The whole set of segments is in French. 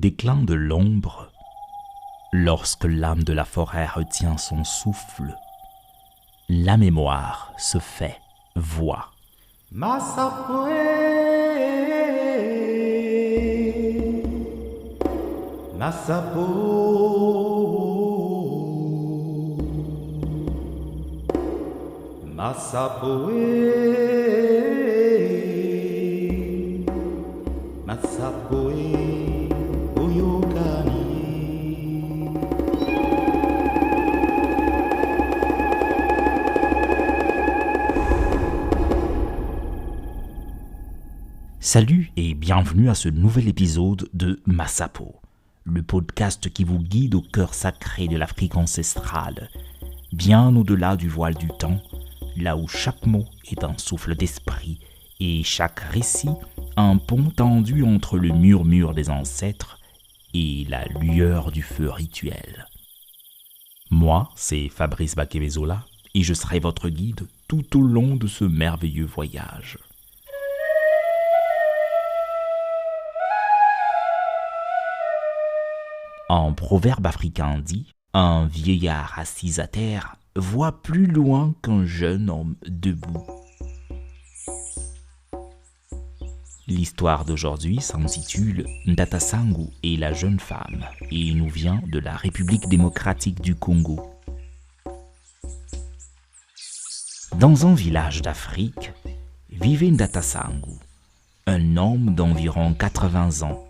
déclin de l'ombre, lorsque l'âme de la forêt retient son souffle, la mémoire se fait voix. Masapoe, Masapo, Masapoe, Masapoe, Oyokani. Salut et bienvenue à ce nouvel épisode de Masapo, le podcast qui vous guide au cœur sacré de l'Afrique ancestrale, bien au-delà du voile du temps, là où chaque mot est un souffle d'esprit et chaque récit un pont tendu entre le murmure des ancêtres et la lueur du feu rituel. Moi, c'est Fabrice Bakebezola et je serai votre guide tout au long de ce merveilleux voyage. Un proverbe africain dit « Un vieillard assis à terre voit plus loin qu'un jeune homme debout ». L'histoire d'aujourd'hui s'intitule « Ndata Sangu et la jeune femme » et nous vient de la République démocratique du Congo. Dans un village d'Afrique, vivait Ndata Sangu, un homme d'environ 80 ans.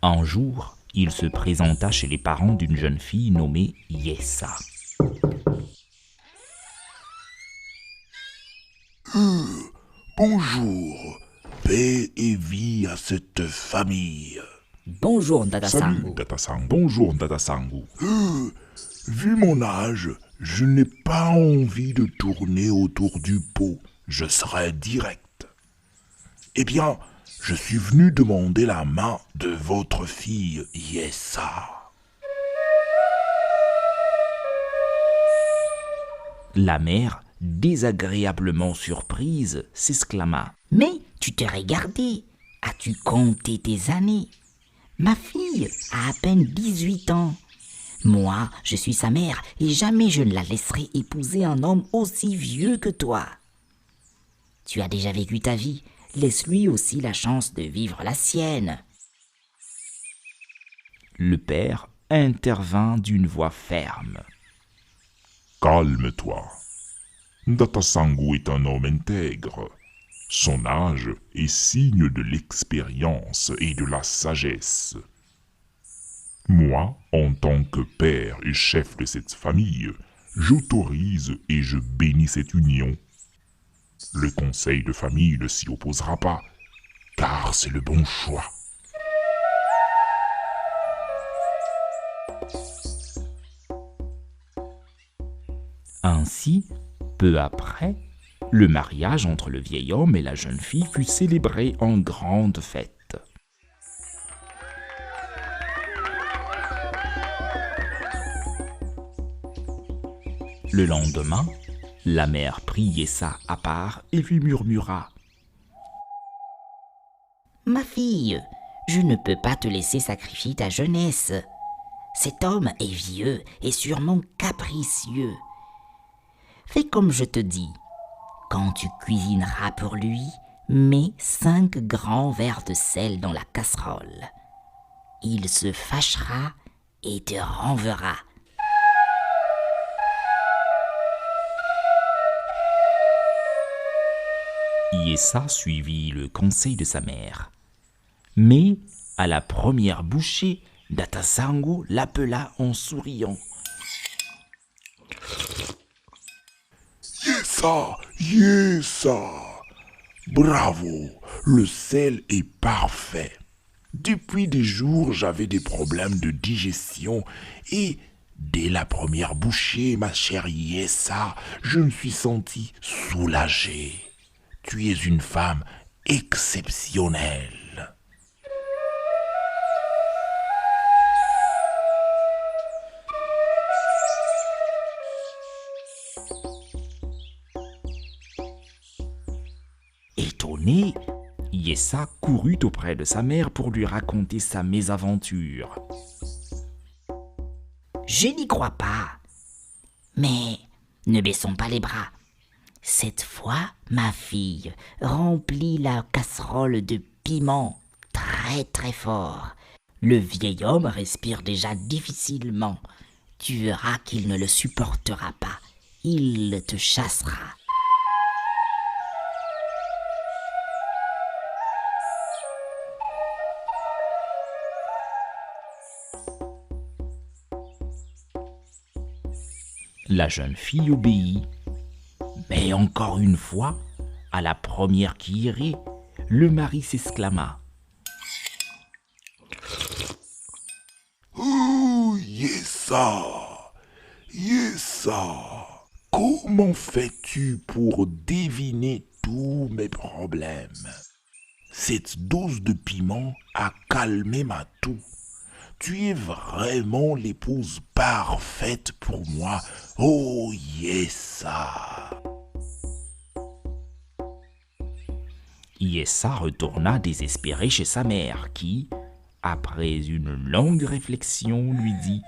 Un jour, il se présenta chez les parents d'une jeune fille nommée Yessa. Bonjour, paix et vie à cette famille. Bonjour Ndata Salut Sangu. Ndata Sangu. Bonjour Ndata Sangu. Vu mon âge, je n'ai pas envie de tourner autour du pot. Je serai direct. Eh bien, je suis venu demander la main de votre fille Yessa. La mère, désagréablement surprise, s'exclama. Mais tu te regardais. As-tu compté tes années? Ma fille a à peine 18 ans. Moi, je suis sa mère et jamais je ne la laisserai épouser un homme aussi vieux que toi. Tu as déjà vécu ta vie. Laisse-lui aussi la chance de vivre la sienne. Le père intervint d'une voix ferme. Calme-toi. Ndata Sangu est un homme intègre. Son âge est signe de l'expérience et de la sagesse. Moi, en tant que père et chef de cette famille, j'autorise et je bénis cette union. Le conseil de famille ne s'y opposera pas, car c'est le bon choix. Ainsi, peu après, le mariage entre le vieil homme et la jeune fille fut célébré en grande fête. Le lendemain, la mère prit Yessa à part et lui murmura. Ma fille, je ne peux pas te laisser sacrifier ta jeunesse. Cet homme est vieux et sûrement capricieux. Fais comme je te dis. Quand tu cuisineras pour lui, mets 5 grands verres de sel dans la casserole. Il se fâchera et te renverra. Yessa suivit le conseil de sa mère. Mais, à la première bouchée, Ndata Sangu l'appela en souriant. Yessa, Yessa. Bravo, le sel est parfait. Depuis des jours, j'avais des problèmes de digestion et dès la première bouchée, ma chère Yessa, je me suis senti soulagé. Tu es une femme exceptionnelle. Étonné, Yessa courut auprès de sa mère pour lui raconter sa mésaventure. « Je n'y crois pas. Mais ne baissons pas les bras. Cette fois, ma fille remplit la casserole de piment très très fort. Le vieil homme respire déjà difficilement. Tu verras qu'il ne le supportera pas. Il te chassera. » La jeune fille obéit. Mais encore une fois, à la première qui irait, le mari s'exclama. Oh, Yessa, Yessa, comment fais-tu pour deviner tous mes problèmes? Cette dose de piment a calmé ma toux. Tu es vraiment l'épouse parfaite pour moi. Oh, Yessa. Yessa retourna désespéré chez sa mère qui, après une longue réflexion, lui dit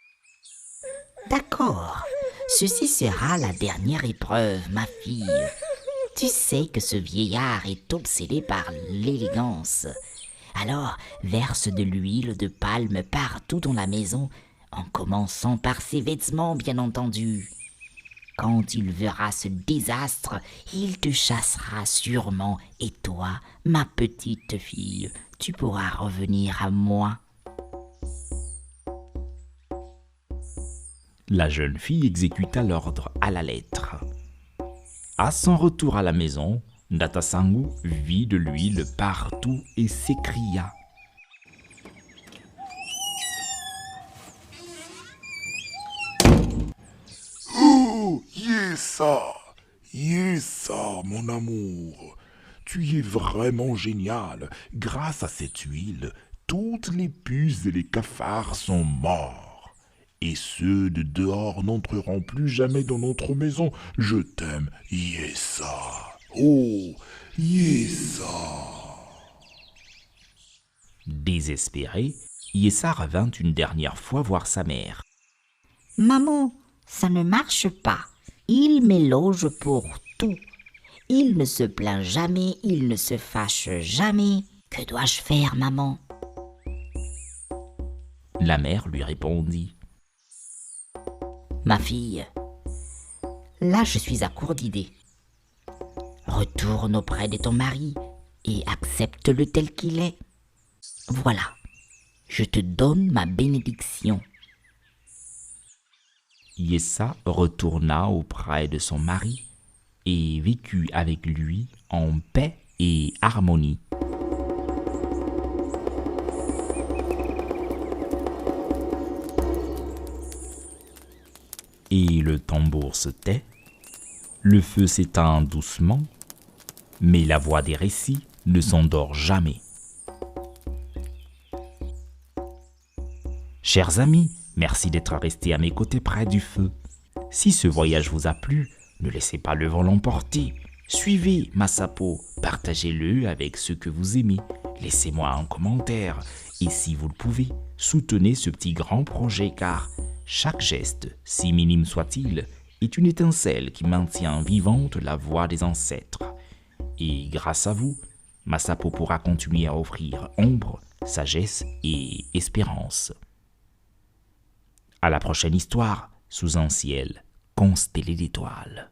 « D'accord, ceci sera la dernière épreuve, ma fille. Tu sais que ce vieillard est obsédé par l'élégance. Alors verse de l'huile de palme partout dans la maison, en commençant par ses vêtements, bien entendu. Quand il verra ce désastre, il te chassera sûrement, et toi, ma petite fille, tu pourras revenir à moi. » La jeune fille exécuta l'ordre à la lettre. À son retour à la maison, Ndatasangu vit de l'huile partout et s'écria. Oh, Yessa, Yessa, mon amour, tu es vraiment génial. Grâce à cette huile, toutes les puces et les cafards sont morts. Et ceux de dehors n'entreront plus jamais dans notre maison. Je t'aime, Yessa. Oh, Yessa. Désespéré, Yessa revint une dernière fois voir sa mère. « Maman, ça ne marche pas. Il m'éloge pour tout. Il ne se plaint jamais, il ne se fâche jamais. Que dois-je faire, maman ?» La mère lui répondit. « Ma fille, là je suis à court d'idées. Retourne auprès de ton mari et accepte-le tel qu'il est. Voilà, je te donne ma bénédiction. » Yessa retourna auprès de son mari et vécut avec lui en paix et harmonie. Et le tambour se tait, le feu s'éteint doucement, mais la voix des récits ne s'endort jamais. Chers amis, merci d'être restés à mes côtés près du feu. Si ce voyage vous a plu, ne laissez pas le vent l'emporter. Suivez Masapo, partagez-le avec ceux que vous aimez. Laissez-moi un commentaire. Et si vous le pouvez, soutenez ce petit grand projet car chaque geste, si minime soit-il, est une étincelle qui maintient vivante la voix des ancêtres. Et grâce à vous, Masapo pourra continuer à offrir ombre, sagesse et espérance. À la prochaine histoire, sous un ciel constellé d'étoiles.